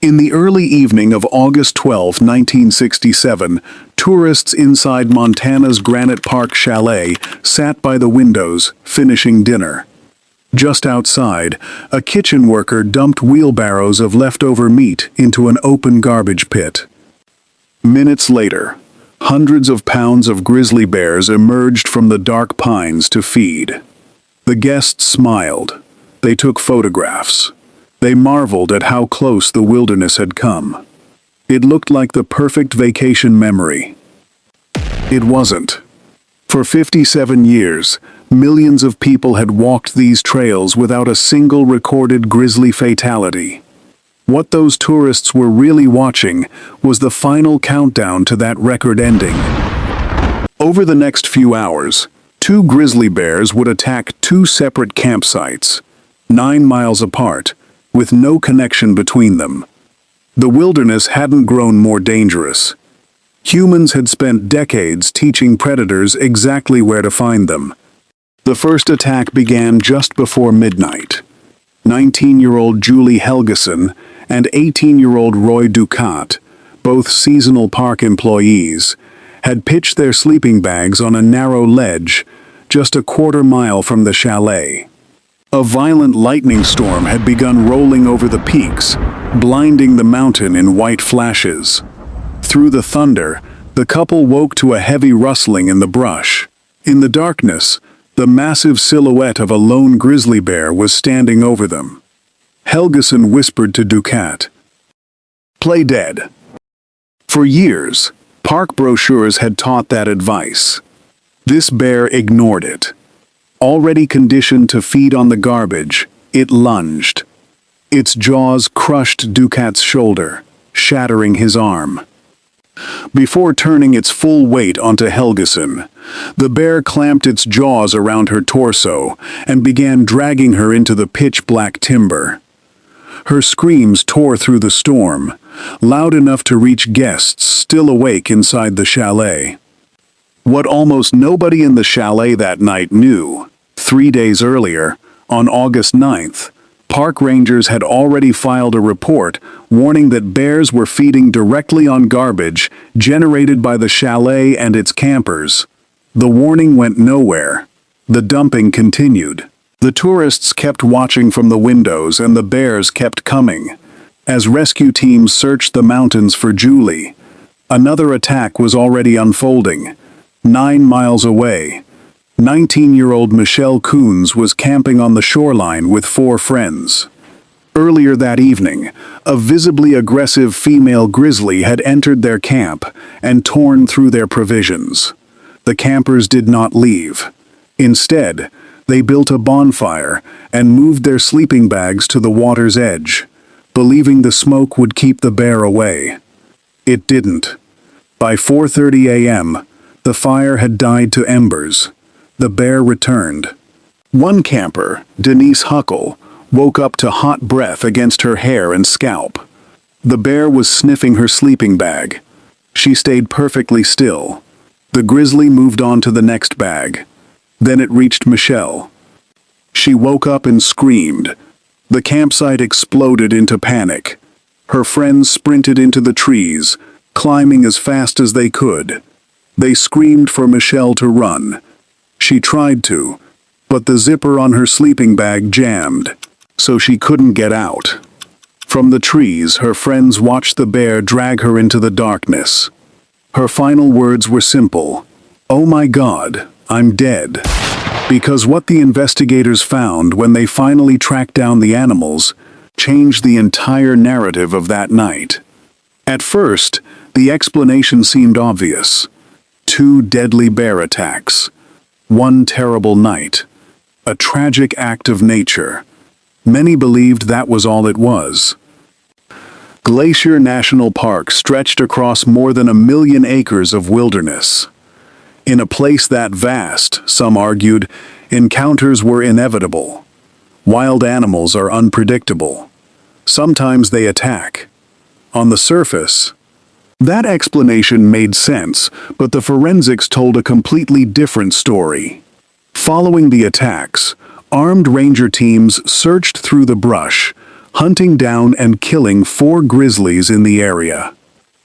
In the early evening of August 12, 1967, tourists inside Montana's Granite Park Chalet sat by the windows, finishing dinner. Just outside, a kitchen worker dumped wheelbarrows of leftover meat into an open garbage pit. Minutes later, hundreds of pounds of grizzly bears emerged from the dark pines to feed. The guests smiled. They took photographs. They marveled at how close the wilderness had come. It looked like the perfect vacation memory. It wasn't. For 57 years, millions of people had walked these trails without a single recorded grizzly fatality. What those tourists were really watching was the final countdown to that record ending. Over the next few hours, 2 grizzly bears would attack 2 separate campsites, 9 miles apart, with no connection between them. The wilderness hadn't grown more dangerous. Humans had spent decades teaching predators exactly where to find them. The first attack began just before midnight. 19-year-old Julie Helgeson and 18-year-old Roy Ducat, both seasonal park employees, had pitched their sleeping bags on a narrow ledge just a quarter-mile from the chalet. A violent lightning storm had begun rolling over the peaks, blinding the mountain in white flashes. Through the thunder, the couple woke to a heavy rustling in the brush. In the darkness, the massive silhouette of a lone grizzly bear was standing over them. Helgeson whispered to Ducat, "Play dead." For years, park brochures had taught that advice. This bear ignored it. Already conditioned to feed on the garbage, it lunged. Its jaws crushed Ducat's shoulder, shattering his arm. Before turning its full weight onto Helgeson, the bear clamped its jaws around her torso and began dragging her into the pitch-black timber. Her screams tore through the storm, loud enough to reach guests still awake inside the chalet. What almost nobody in the chalet that night knew, 3 days earlier, on August 9th, park rangers had already filed a report warning that bears were feeding directly on garbage generated by the chalet and its campers. The warning went nowhere. The dumping continued. The tourists kept watching from the windows and the bears kept coming. As rescue teams searched the mountains for Julie, another attack was already unfolding. 9 miles away, 19-year-old Michelle Coons was camping on the shoreline with 4 friends. Earlier that evening, a visibly aggressive female grizzly had entered their camp and torn through their provisions. The campers did not leave. Instead, they built a bonfire and moved their sleeping bags to the water's edge, believing the smoke would keep the bear away. It didn't. By 4:30 a.m., the fire had died to embers. The bear returned. One camper, Denise Huckle, woke up to hot breath against her hair and scalp. The bear was sniffing her sleeping bag. She stayed perfectly still. The grizzly moved on to the next bag. Then it reached Michelle. She woke up and screamed. The campsite exploded into panic. Her friends sprinted into the trees, climbing as fast as they could. They screamed for Michelle to run. She tried to, but the zipper on her sleeping bag jammed, so she couldn't get out. From the trees, her friends watched the bear drag her into the darkness. Her final words were simple: "Oh my God, I'm dead." Because what the investigators found when they finally tracked down the animals changed the entire narrative of that night. At first, the explanation seemed obvious. 2 deadly bear attacks. 1 terrible night. A tragic act of nature. Many believed that was all it was. Glacier National Park stretched across more than 1 million acres of wilderness. In a place that vast, some argued, encounters were inevitable. Wild animals are unpredictable. Sometimes they attack. On the surface, that explanation made sense, but the forensics told a completely different story. Following the attacks, armed ranger teams searched through the brush, hunting down and killing 4 grizzlies in the area.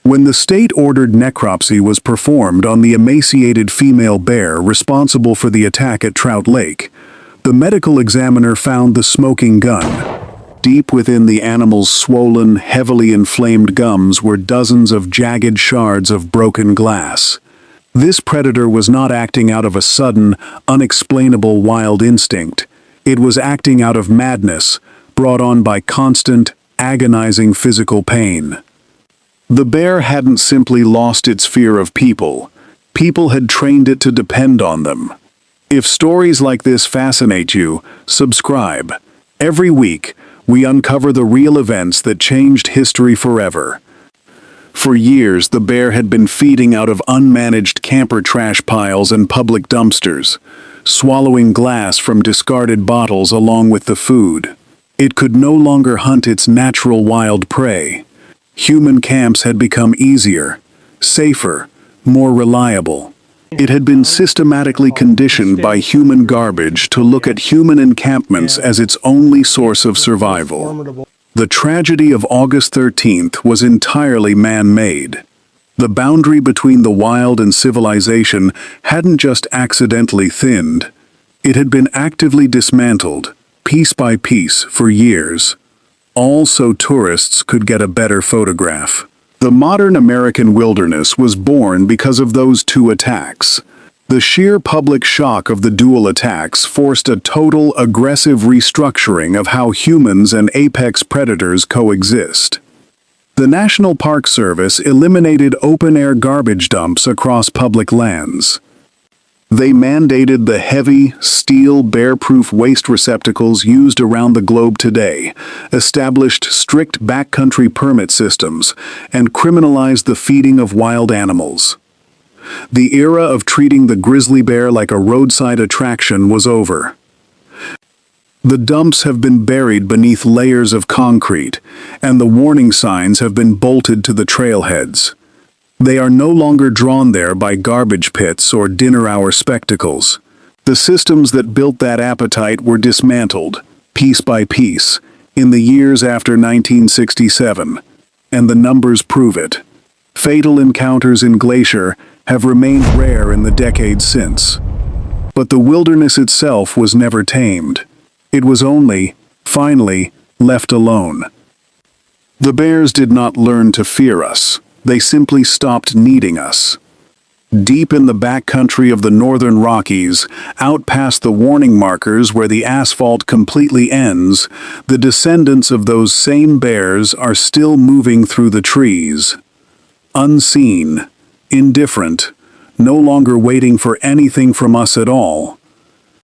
When the state-ordered necropsy was performed on the emaciated female bear responsible for the attack at Trout Lake, the medical examiner found the smoking gun. Deep within the animal's swollen, heavily inflamed gums were dozens of jagged shards of broken glass. This predator was not acting out of a sudden, unexplainable wild instinct. It was acting out of madness, brought on by constant, agonizing physical pain. The bear hadn't simply lost its fear of people. People had trained it to depend on them. If stories like this fascinate you, subscribe. Every week, we uncover the real events that changed history forever. For years, the bear had been feeding out of unmanaged camper trash piles and public dumpsters, swallowing glass from discarded bottles along with the food. It could no longer hunt its natural wild prey. Human camps had become easier, safer, more reliable. It had been systematically conditioned by human garbage to look at human encampments as its only source of survival. The tragedy of August 13th was entirely man-made. The boundary between the wild and civilization hadn't just accidentally thinned. It had been actively dismantled, piece by piece, for years. All so tourists could get a better photograph. The modern American wilderness was born because of those 2 attacks. The sheer public shock of the dual attacks forced a total, aggressive restructuring of how humans and apex predators coexist. The National Park Service eliminated open-air garbage dumps across public lands. They mandated the heavy, steel, bear-proof waste receptacles used around the globe today, established strict backcountry permit systems, and criminalized the feeding of wild animals. The era of treating the grizzly bear like a roadside attraction was over. The dumps have been buried beneath layers of concrete, and the warning signs have been bolted to the trailheads. They are no longer drawn there by garbage pits or dinner-hour spectacles. The systems that built that appetite were dismantled, piece by piece, in the years after 1967, and the numbers prove it. Fatal encounters in Glacier have remained rare in the decades since. But the wilderness itself was never tamed. It was only, finally, left alone. The bears did not learn to fear us. They simply stopped needing us. Deep in the backcountry of the northern Rockies, out past the warning markers where the asphalt completely ends, the descendants of those same bears are still moving through the trees. Unseen, indifferent, no longer waiting for anything from us at all.